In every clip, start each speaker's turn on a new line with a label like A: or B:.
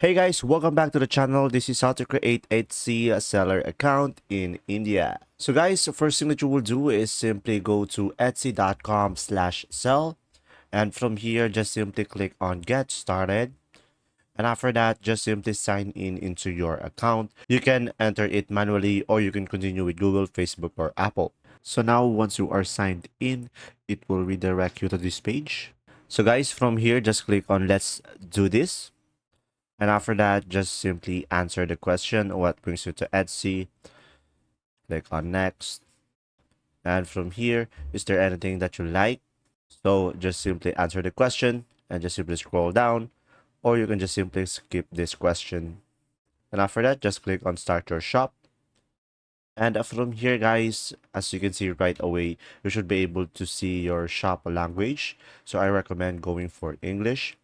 A: Hey guys, welcome back to the channel. This is how to create Etsy seller account in India. So guys, the first thing that you will do is simply go to etsy.com/sell, and from here just simply click on get started. And after that, just simply sign in into your account. You can enter it manually or you can continue with Google, Facebook, or Apple. So now once you are signed in, it will redirect you to this page. So guys, from here, just click on let's do this. And after that, just simply answer the question, what brings you to Etsy? Click on next. And from here, is there anything that you like? So just simply answer the question and just simply scroll down, or you can just simply skip this question. And after that, just click on start your shop. And from here, guys, as you can see right away, you should be able to see your shop language. So I recommend going for English.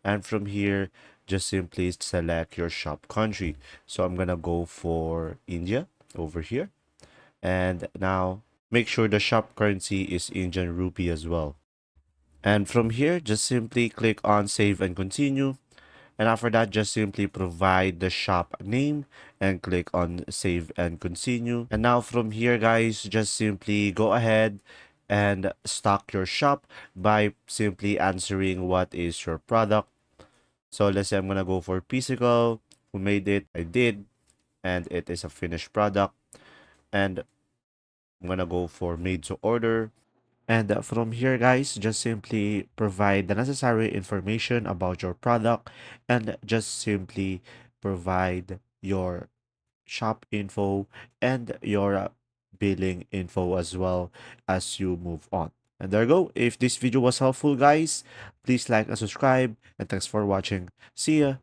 A: And from here, just simply select your shop country. So I'm gonna go for India over here. And now make sure the shop currency is Indian rupee as well. And from here, just simply click on save and continue. And after that, just simply provide the shop name and click on save and continue. And now from here, guys, just simply go ahead and stock your shop by simply answering what is your product. So let's say I'm gonna go for physical. Who made it? I did, and it is a finished product. And I'm gonna go for made to order. And from here, guys, just simply provide the necessary information about your product and just simply provide your shop info and your billing info as well as you move on. And there you go. If this video was helpful, guys, please like and subscribe. And thanks for watching. See ya.